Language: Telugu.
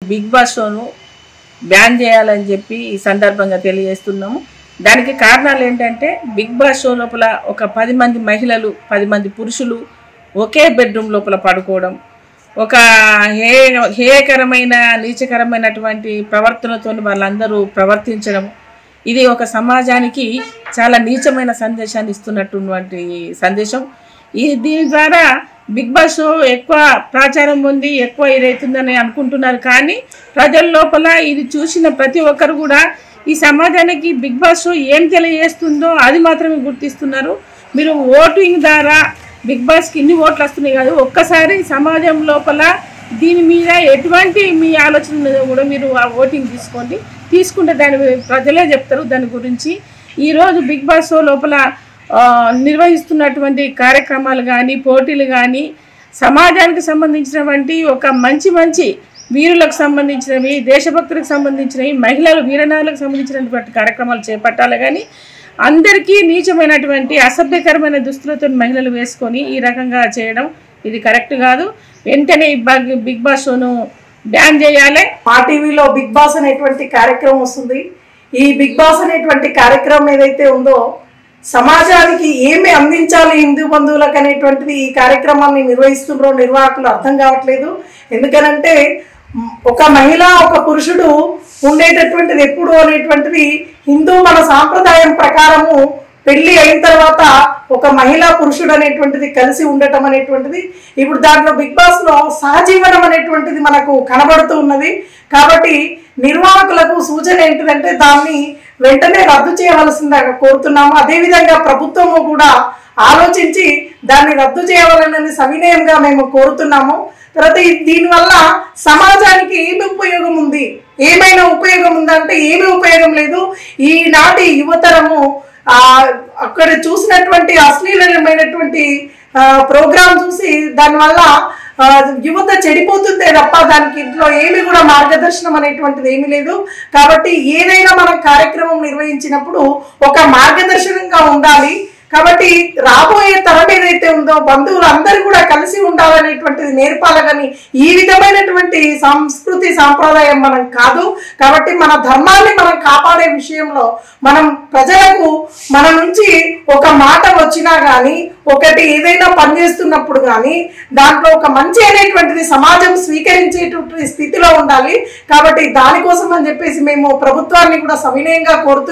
బిగ్ బాస్ షోను బ్యాన్ చేయాలని చెప్పి ఈ సందర్భంగా తెలియజేస్తున్నాము. దానికి కారణాలు ఏంటంటే బిగ్ బాస్ షో లోపల ఒక 10 మంది మహిళలు 10 మంది పురుషులు ఒకే బెడ్రూమ్ లోపల పడుకోవడం, ఒక హేయకరమైన నీచకరమైనటువంటి ప్రవర్తనతో వాళ్ళందరూ ప్రవర్తించడం, ఇది ఒక సమాజానికి చాలా నీచమైన సందేశాన్ని ఇస్తున్నటువంటి సందేశం. దీని ద్వారా బిగ్ బాస్ షో ఎక్కువ ప్రచారం పొంది ఎక్కువ ఇదవుతుందని అనుకుంటున్నారు. కానీ ప్రజల లోపల ఇది చూసిన ప్రతి ఒక్కరు కూడా ఈ సమాజానికి బిగ్ బాస్ షో ఏం తెలియజేస్తుందో అది మాత్రమే గుర్తిస్తున్నారు. మీరు ఓటింగ్ ద్వారా బిగ్ బాస్కి ఇన్ని ఓట్లు వస్తున్నాయి కాదు, ఒక్కసారి సమాజం లోపల దీని మీద ఎటువంటి మీ ఆలోచన కూడా మీరు ఆ ఓటింగ్ తీసుకుంటే దాని ప్రజలే చెప్తారు దాని గురించి. ఈరోజు బిగ్ బాస్ షో లోపల నిర్వహిస్తున్నటువంటి కార్యక్రమాలు కానీ పోటీలు కానీ సమాజానికి సంబంధించినటువంటి ఒక మంచి వీరులకు సంబంధించినవి, దేశభక్తులకు సంబంధించినవి, మహిళలు వీరనాలకు సంబంధించినటువంటి కార్యక్రమాలు చేపట్టాలి. కానీ అందరికీ నీచమైనటువంటి అసభ్యకరమైన దుస్తులతో మహిళలు వేసుకొని ఈ రకంగా చేయడం ఇది కరెక్ట్ కాదు. వెంటనే బిగ్ బాస్ షోను బ్యాన్ చేయాలి. మా టీవీలో బిగ్ బాస్ అనేటువంటి కార్యక్రమం వస్తుంది. ఈ బిగ్ బాస్ అనేటువంటి కార్యక్రమం ఏదైతే ఉందో సమాజానికి ఏమి అందించాలి హిందూ బంధువులకు అనేటువంటిది ఈ కార్యక్రమాన్ని నిర్వహిస్తున్నారో నిర్వాహకులు అర్థం కావట్లేదు. ఎందుకనంటే ఒక మహిళ ఒక పురుషుడు ఉండేటటువంటిది ఎప్పుడు అనేటువంటిది హిందూ మన సాంప్రదాయం ప్రకారము పెళ్లి అయిన తర్వాత ఒక మహిళా పురుషుడు అనేటువంటిది కలిసి ఉండటం అనేటువంటిది ఇప్పుడు దాంట్లో బిగ్ బాస్ లో సహజీవనం అనేటువంటిది మనకు కనబడుతూ ఉన్నది. కాబట్టి నిర్వాహకులకు సూచన ఏంటిదంటే దాన్ని వెంటనే రద్దు చేయవలసిందిగా కోరుతున్నాము. అదేవిధంగా ప్రభుత్వము కూడా ఆలోచించి దాన్ని రద్దు చేయవాలని సవినయంగా మేము కోరుతున్నాము. తర్వాత దీనివల్ల సమాజానికి ఏమి ఉపయోగం ఉంది, ఏమైనా ఉపయోగం ఉందంటే ఏమీ ఉపయోగం లేదు. ఈనాటి యువతరము అక్కడ చూసినటువంటి అశ్లీలమైనటువంటి ప్రోగ్రామ్ చూసి దానివల్ల యువత చెడిపోతుందే తప్ప దానికి ఇంట్లో ఏమి కూడా మార్గదర్శనం అనేటువంటిది ఏమీ లేదు. కాబట్టి ఏదైనా మనం కార్యక్రమం నిర్వహించినప్పుడు ఒక మార్గదర్శనంగా ఉండాలి. కాబట్టి రాబోయే తరం ఏదైతే ఉందో బంధువులు అందరూ కూడా కలిసి ఉండాలనేటువంటిది నేర్పాలి. కానీ ఈ విధమైనటువంటి సంస్కృతి సాంప్రదాయం మనం కాదు. కాబట్టి మన ధర్మాన్ని మనం కాపాడే విషయంలో మనం ప్రజలకు మన నుంచి ఒక మాట వచ్చినా కానీ ఒకటి ఏదైనా పనిచేస్తున్నప్పుడు కానీ దాంట్లో ఒక మంచి అనేటువంటిది సమాజం స్వీకరించేటువంటి స్థితిలో ఉండాలి. కాబట్టి దానికోసం అని చెప్పేసి మేము ప్రభుత్వాన్ని కూడా సవినయంగా కోరుతున్నాం.